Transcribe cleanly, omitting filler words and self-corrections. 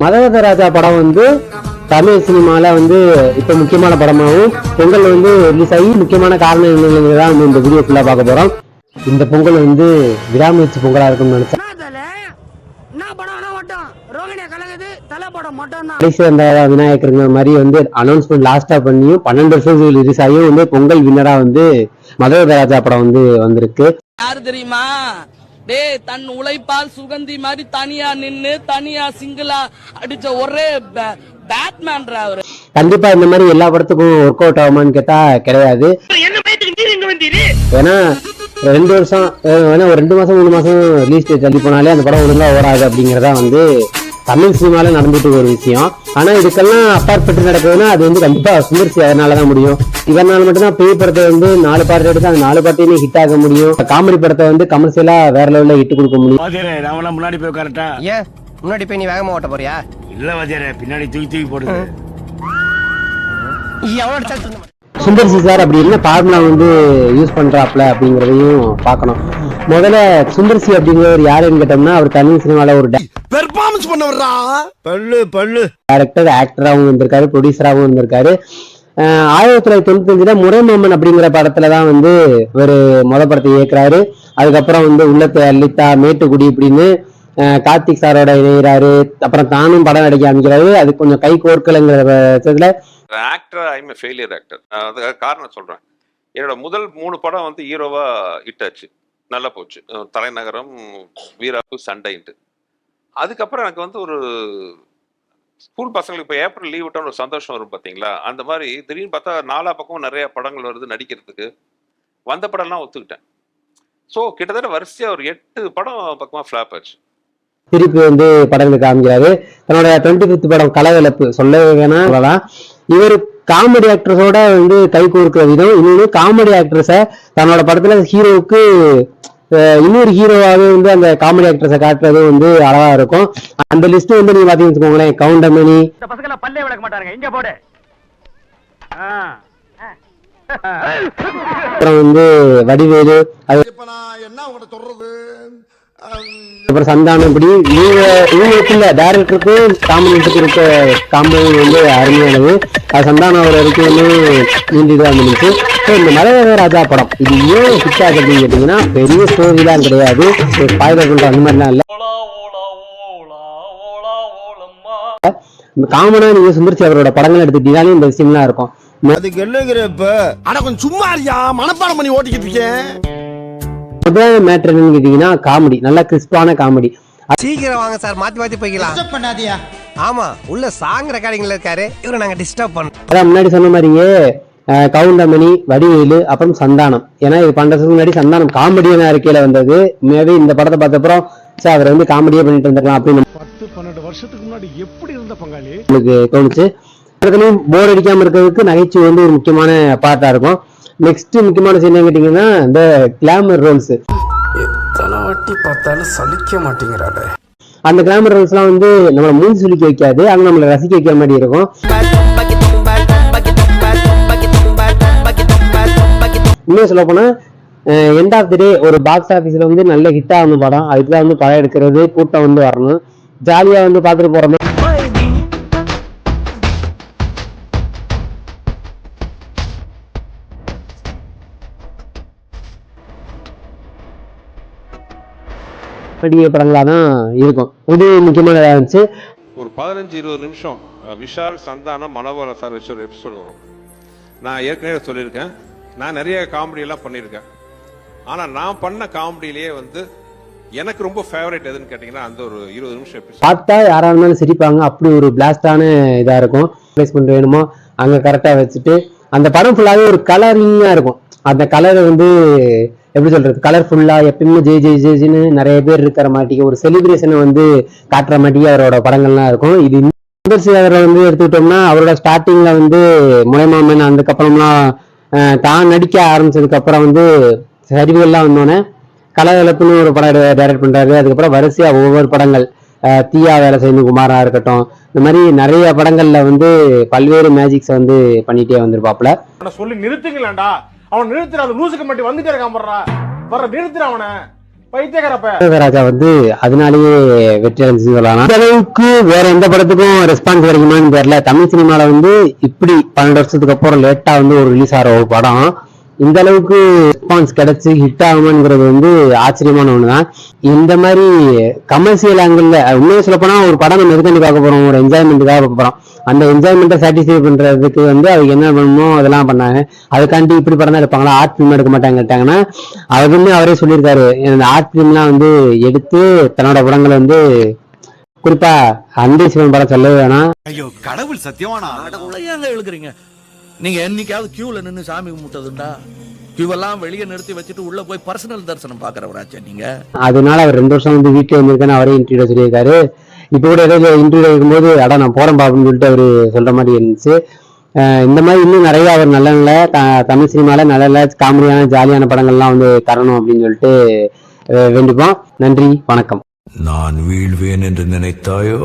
மதகத ராஜா படம் வந்து தமிழ் சினிமால வந்து இப்ப முக்கியமான படமாகவும் பொங்கல் வந்து ரிலீஸ் ஆகி முக்கியமான காரணங்கள் தான் வந்து இந்த வீடியோ ஃபுல்லா பார்க்க போறோம். இந்த பொங்கல் வந்து விடாமுயற்சி பொங்கலா இருக்கும்னு நினைச்சேன். கடைசி அந்த விநாயகருங்க மாதிரி வந்து அனௌன்ஸ்மெண்ட் லாஸ்டா பண்ணியும் 12 வருஷம் ரிலீஸ் ஆகியும் வந்து பொங்கல் வின்னரா வந்து மதகத ராஜா படம் வந்து வந்திருக்கு. யாரு தெரியுமா? டேய், தன் உழைப்பால் சுகந்தி மாதிரி தனியா நின்னு தனியா சிங்கிளா அடிச்ச ஒரே பேட்மேன்ரா அவரு. கண்டிப்பா இந்த மாதிரி எல்லா படத்துக்கும் ஒர்க் அவுட் ஆகுமான்னு கேட்டா கிடையாது. ஏன்னா 2 வருஷம் ஒரு 2 மாசம் 3 மாசம் ரிலீஸ் டேட் தள்ளி போனாலே அந்த படம் ஒழுங்கா ஓடாது அப்படிங்கறதா வந்து தமிழ் சினிமால நடந்துட்டு ஒரு விஷயம். ஆனா இதுக்கெல்லாம் அப்பாற்பட்டு நடக்குதுன்னா அது வந்து கண்டிப்பா சுந்தர்சி அதனாலதான் முடியும். இதனால மட்டும்தான் பேய் படத்தை வந்து 4 பாட்டு எடுத்து அந்த 4 பாட்டையுமே ஹிட் ஆக முடியும். காமெடி படத்தை வந்து கமர்ஷியலா வேற லெவல்ல ஹிட் கொடுக்க முடியும். முன்னாடி போய் கரெக்டா ஏன் முன்னாடி போய் நீ வேகமா ஓட்ட போறியா? இல்ல வாத்தியாரே, பின்னாடி தூக்கி போடுது. சுந்தர்சி சார் அப்படி என்ன ஃபார்முலா வந்து யூஸ் பண்றாப்ல அப்படிங்கறதையும் பார்க்கணும். முதல்ல சுந்தர்சி அப்படிங்கிறவர் யாருன்னு கேட்டோம்னா அவர் தமிழ் சினிமால ஒரு பெர்ஃபார்மன்ஸ் பண்ணவரா, பல்லு டைரக்டர் ஆக்டராகவும் இருந்திருக்காரு, ப்ரொடியூசராகவும் இருந்திருக்காரு. 1995 முறைமாமன் அப்படிங்கிற படத்துலதான் வந்து ஒரு படத்தை இயக்குறாரு. அதுக்கப்புறம் வந்து உள்ளத்தை அள்ளித்தா, மேட்டுக்குடி இப்படின்னு கார்த்திக் சாரோட இணைகிறாரு. அப்புறம் தானும் படம் நடிக்க ஆரம்பிக்கிறாரு. அது கொஞ்சம் கை கோர்க்கலைங்கிற பட்சத்துல ஆக்டர் ஐம் ஃபெயிலியர் ஆக்டர். அதுக்காக காரணம் சொல்றேன். என்னோட முதல் 3 படம் வந்து ஹீரோவா ஹிட் ஆச்சு, நல்லா போச்சு. தலைநகரம், வீராப்பு, சண்டைன்ட்டு. அதுக்கப்புறம் எனக்கு வந்து ஒரு ஸ்கூல் பசங்களுக்கு இப்போ ஏப்ரல் லீவ் விட்டோன்னு ஒரு சந்தோஷம் வரும் பார்த்தீங்களா, அந்த மாதிரி திடீர்னு பார்த்தா 4 பக்கமும் நிறைய படங்கள் வருது நடிக்கிறதுக்கு. வந்த படம்லாம் ஒத்துக்கிட்டேன். ஸோ கிட்டத்தட்ட வரிசையாக ஒரு 8 படம் பக்கமாக ஃப்ளாப் ஆச்சு. திருப்பி வந்து படங்களுக்கு காமிக்கிறாரு. தன்னோட 25th படம் கலகலப்பு சொல்லவே வேணாம். இவர் காமெடி ஆக்ட்ரஸோட வந்து கை கோர்க்கிற விதம், இன்னொன்று காமெடி ஆக்ட்ரஸை தன்னோட படத்துல ஹீரோவுக்கு இன்னொரு ஹீரோவாவே வந்து அந்த காமெடி ஆக்ட்ரஸை காட்டுறது வந்து அழகா இருக்கும். அந்த லிஸ்ட் வந்து நீங்க பாத்தீங்கன்னு வச்சுக்கோங்களேன். கவுண்டமணி, பல்லே விளக்க மாட்டாங்க, இங்க போடு. அப்புறம் வந்து வடிவேலு, அது அப்புறம் சந்தானம், இப்படி இவங்களுக்குள்ள டைரக்டருக்கும் காம்பினேஷனுக்கு இருக்க காம்பினேஷன் வந்து அருமையானது. அது சந்தானம் அவர் வரைக்கும் நீண்டிதான் இருந்துச்சு. ஸோ இந்த மதகத ராஜா படம் இது ஏன் ஹிட் ஆகுதுன்னு கேட்டீங்கன்னா பெரிய ஸ்டோரிலாம் கிடையாது, ஸ்பாயிலர் பண்ற அந்த மாதிரிலாம் இல்லை. காமனா நீங்க சுந்தர்சி அவரோட படங்கள் எடுத்துட்டீங்கன்னாலே இந்த விஷயம்லாம் இருக்கும். அதுக்கு என்னங்கிறப்ப ஆனா கொஞ்சம் சும்மா இருக்கியா, மனப்பாடம் பண்ணி ஓட்டிக்கிட்டு இருக்கேன். முதல் மேட்டர் என்னன்னு கேட்டீங்கன்னா காமெடி, நல்ல கிறிஸ்பான காமெடி. சீக்கிரம் வாங்க சார், மாத்தி போய்க்கலாம். ஆமா, உள்ள சாங் ரெக்கார்டிங்ல இருக்காரு இவரை நாங்க டிஸ்டர்ப் பண்ணோம். அதான் முன்னாடி சொன்ன மாதிரியே கவுண்டமணி, வடிவேலு, அப்புறம் சந்தானம். ஏன்னா இது 12 வருஷத்துக்கு முன்னாடி சந்தானம் காமெடியான அறிக்கையில வந்தது. மேபி இந்த படத்தை பார்த்தப்பறம் சார் அவர் வந்து காமெடியே பண்ணிட்டு இருந்திருக்கலாம் அப்படின்னு 10-12 வருஷத்துக்கு முன்னாடி எப்படி இருந்த பங்காளி உங்களுக்கு தோணுச்சு. போர் அடிக்காம இருக்கிறதுக்கு நகைச்சுவை வந்து ஒரு முக்கியமான பார்ட்டா இருக்கும். நெக்ஸ்ட் முக்கியமான சீன் கேட்டீங்கன்னா இந்த கிளாமர் ரோல்ஸ். எத்தனை வாட்டி பார்த்தாலும் சலிக்க மாட்டேங்கிறாரு. அந்த கிளாமர் ரோல்ஸ் எல்லாம் வந்து நம்மள மூஞ்சி சுளிக்க வைக்காது, அங்க நம்மள ரசிக்க வைக்கிற மாதிரி இருக்கும். இன்னும் சொல்ல போனா எண்ட் ஆஃப் தி டே ஒரு பாக்ஸ் ஆபீஸ்ல வந்து நல்ல ஹிட் ஆகணும் படம். அதுக்குதான் வந்து படம் எடுக்கிறது, கூட்டம் வந்து வரணும், ஜாலியா வந்து பாத்துட்டு போற மாதிரி. படங்களா தான் இருக்கும். இது முக்கியமானதா இருந்துச்சு. ஒரு 15-20 நிமிஷம் விஷால், சந்தானம், மனோகரன் சார் வச்சு ஒரு எபிசோடு வரும். நான் ஏற்கனவே சொல்லியிருக்கேன், நான் நிறைய காமெடியெல்லாம் பண்ணியிருக்கேன். ஆனால் நான் பண்ண காமெடியிலேயே வந்து எனக்கு ரொம்ப ஃபேவரட் எதுன்னு கேட்டிங்கன்னா அந்த ஒரு 20 நிமிஷம் எபிசோட். பார்த்தா யாரா இருந்தாலும் சிரிப்பாங்க, அப்படி ஒரு பிளாஸ்டான இதாக இருக்கும். பிளேஸ்மெண்ட் வேணுமோ அங்கே கரெக்டாக வச்சுட்டு அந்த படம் ஃபுல்லாகவே ஒரு கலரிங்காக இருக்கும். அந்த கலரை வந்து எப்படி சொல்றது, கலர்ஃபுல்லா எப்பயுமே ஜெய்ஜின்னு நிறைய பேர் இருக்கிற மாட்டிக்கு ஒரு செலிப்ரேஷனை வந்து காட்டுற மாட்டிக்கு அவரோட படங்கள்லாம் இருக்கும். இது சுந்தர்சி அவரை வந்து எடுத்துக்கிட்டோம்னா அவரோட ஸ்டார்டிங்ல வந்து முனைமாமன், அதுக்கப்புறம்லாம் தான் நடிக்க ஆரம்பிச்சதுக்கு அப்புறம் வந்து சரிவுகள்லாம் வந்தோடனே கலகலப்புன்னு ஒரு படம் டைரக்ட் பண்றாரு. அதுக்கப்புறம் வரிசையா ஒவ்வொரு படங்கள், தீயா வேலை செய்யணும் குமாரா இருக்கட்டும், இந்த மாதிரி நிறைய படங்கள்ல வந்து பல்வேறு மேஜிக்ஸ் வந்து பண்ணிட்டே வந்திருப்பாப்ல. சொல்லி நிறுத்துங்களேன்டா, அவன் நிறுத்துற, அந்த லூசுக்கு மட்டும் வந்துட்டே இருக்கான், வர்ற நிறுத்துற அவனை. ராஜா வந்து அதனாலேயே வெற்றி அடைஞ்சு சொல்லலாம். அந்த அளவுக்கு வேற எந்த படத்துக்கும் ரெஸ்பான்ஸ் கிடைக்குமான்னு தெரியல. தமிழ் சினிமால வந்து இப்படி 12 வருஷத்துக்கு அப்புறம் லேட்டா வந்து ஒரு ரிலீஸ் ஆகிற ஒரு படம் இந்த அளவுக்கு ரெஸ்பான்ஸ் கிடைச்சு ஹிட் ஆகுமாங்கிறது வந்து ஆச்சரியமான ஒண்ணுதான். இந்த மாதிரி கமர்ஷியல் ஆங்கிள் உண்மையை சொல்ல போனா ஒரு படம் நம்ம எதுக்காண்டி பார்க்க போறோம், ஒரு என்ஜாய்மெண்ட்டுக்காக பார்க்க போறோம். அந்த என்ஜாய்மெண்ட்டை சாட்டிஸ்ஃபை பண்றதுக்கு வந்து அவங்க என்ன பண்ணணுமோ அதெல்லாம் பண்ணாங்க. அதுக்காண்டி இப்படி படம் தான் எடுப்பாங்களா, ஆர்ட் ஃபிலிம் எடுக்க மாட்டாங்க கேட்டாங்கன்னா அதுன்னு அவரே சொல்லியிருக்காரு. இந்த ஆர்ட் ஃபிலிம்லாம் வந்து எடுத்து தன்னோட படங்களை வந்து குறிப்பா அன்பே சிவன் படம் சொல்லவே வேணாம். ஐயோ கடவுள் சத்தியமானா ஏங்க எழுதுறீங்க? நீங்க என்னைக்காவது கியூல நின்னு சாமி கும்பிட்டதுண்டா? கியூவெல்லாம் வெளியே நிறுத்தி வச்சுட்டு உள்ள போய் பர்சனல் தரிசனம் பாக்குறவராச்சா நீங்க? அதனால அவர் 2 வருஷம் வந்து வீட்டுல வந்திருக்கேன்னு அவரே இன்டர்வியூ சொல்லியிருக்காரு. இப்போ கூட ஏதாவது இன்டர்வியூ இருக்கும்போது நான் போறேன் பாப்புன்னு சொல்லிட்டு அவரு சொல்ற மாதிரி இருந்துச்சு. இந்த மாதிரி இன்னும் நிறைய அவர் நல்ல நல்ல தமிழ் சினிமால நல்ல நல்ல காமெடியான ஜாலியான படங்கள்லாம் வந்து தரணும் அப்படின்னு சொல்லிட்டு வேண்டிப்போம். நன்றி, வணக்கம். நான் வீழ்வேன் என்று நினைத்தாயோ?